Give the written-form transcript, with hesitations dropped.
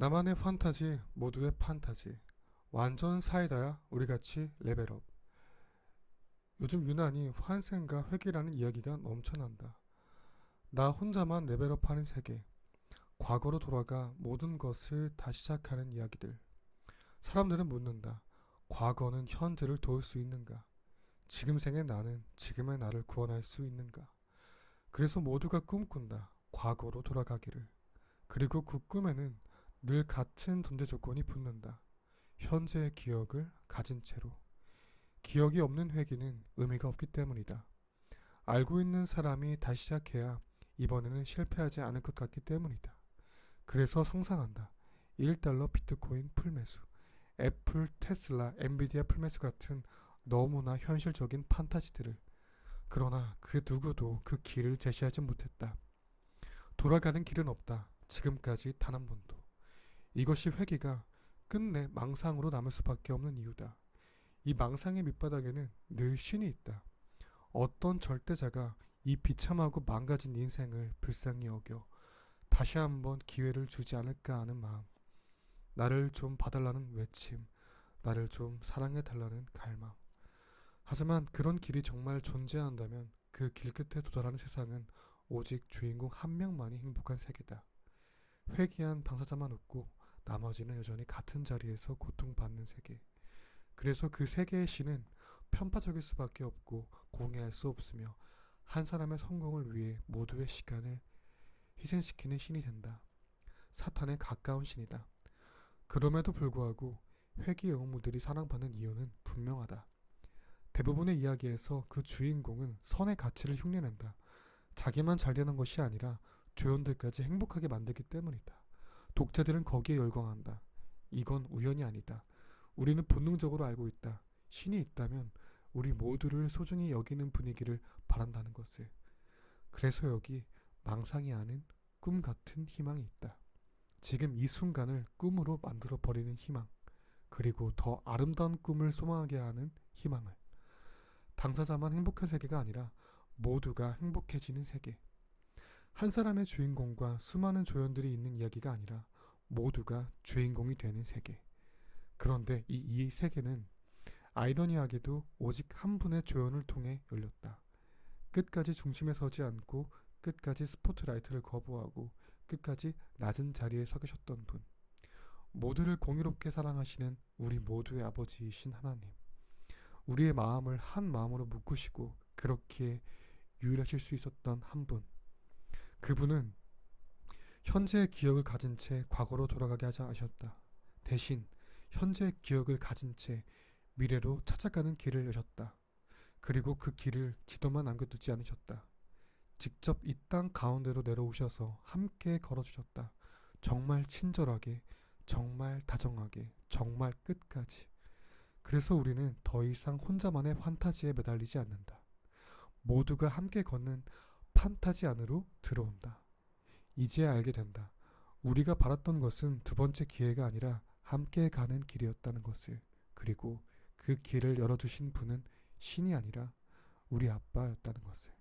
나만의 판타지, 모두의 판타지. 완전 사이다야, 우리같이 레벨업. 요즘 유난히 환생과 회귀라는 이야기가 넘쳐난다. 나 혼자만 레벨업하는 세계. 과거로 돌아가 모든 것을 다시 시작하는 이야기들. 사람들은 묻는다. 과거는 현재를 도울 수 있는가? 지금 생의 나는 지금의 나를 구원할 수 있는가? 그래서 모두가 꿈꾼다. 과거로 돌아가기를. 그리고 그 꿈에는 늘 같은 존재 조건이 붙는다. 현재의 기억을 가진 채로. 기억이 없는 회귀는 의미가 없기 때문이다. 알고 있는 사람이 다시 시작해야 이번에는 실패하지 않을 것 같기 때문이다. 그래서 상상한다. 1달러 비트코인 풀매수, 애플, 테슬라, 엔비디아 풀매수 같은 너무나 현실적인 판타지들을. 그러나 그 누구도 그 길을 제시하지 못했다. 돌아가는 길은 없다. 지금까지 단 한 번도. 이것이 회귀가 끝내 망상으로 남을 수밖에 없는 이유다. 이 망상의 밑바닥에는 늘 신이 있다. 어떤 절대자가 이 비참하고 망가진 인생을 불쌍히 여겨 다시 한번 기회를 주지 않을까 하는 마음. 나를 좀 봐달라는 외침, 나를 좀 사랑해달라는 갈망. 하지만 그런 길이 정말 존재한다면 그 길 끝에 도달하는 세상은 오직 주인공 한 명만이 행복한 세계다. 회귀한 당사자만 웃고 나머지는 여전히 같은 자리에서 고통받는 세계. 그래서 그 세계의 신은 편파적일 수밖에 없고 공개할 수 없으며 한 사람의 성공을 위해 모두의 시간을 희생시키는 신이 된다. 사탄에 가까운 신이다. 그럼에도 불구하고 회귀 영웅들이 사랑받는 이유는 분명하다. 대부분의 이야기에서 그 주인공은 선의 가치를 흉내낸다. 자기만 잘 되는 것이 아니라 조연들까지 행복하게 만들기 때문이다. 독자들은 거기에 열광한다. 이건 우연이 아니다. 우리는 본능적으로 알고 있다. 신이 있다면 우리 모두를 소중히 여기는 분위기를 바란다는 것을. 그래서 여기 망상이 아닌 꿈 같은 희망이 있다. 지금 이 순간을 꿈으로 만들어 버리는 희망. 그리고 더 아름다운 꿈을 소망하게 하는 희망을. 당사자만 행복한 세계가 아니라 모두가 행복해지는 세계. 한 사람의 주인공과 수많은 조연들이 있는 이야기가 아니라 모두가 주인공이 되는 세계. 그런데 이 세계는 아이러니하게도 오직 한 분의 조연을 통해 열렸다. 끝까지 중심에 서지 않고 끝까지 스포트라이트를 거부하고 끝까지 낮은 자리에 서 계셨던 분. 모두를 공의롭게 사랑하시는 우리 모두의 아버지이신 하나님. 우리의 마음을 한 마음으로 묶으시고 그렇게 유일하실 수 있었던 한 분. 그분은 현재의 기억을 가진 채 과거로 돌아가게 하지 않으셨다. 대신 현재의 기억을 가진 채 미래로 찾아가는 길을 여셨다. 그리고 그 길을 지도만 남겨두지 않으셨다. 직접 이 땅 가운데로 내려오셔서 함께 걸어주셨다. 정말 친절하게, 정말 다정하게, 정말 끝까지. 그래서 우리는 더 이상 혼자만의 판타지에 매달리지 않는다. 모두가 함께 걷는 판타지 안으로 들어온다. 이제야 알게 된다. 우리가 바랐던 것은 두 번째 기회가 아니라 함께 가는 길이었다는 것을. 그리고 그 길을 열어주신 분은 신이 아니라 우리 아빠였다는 것을.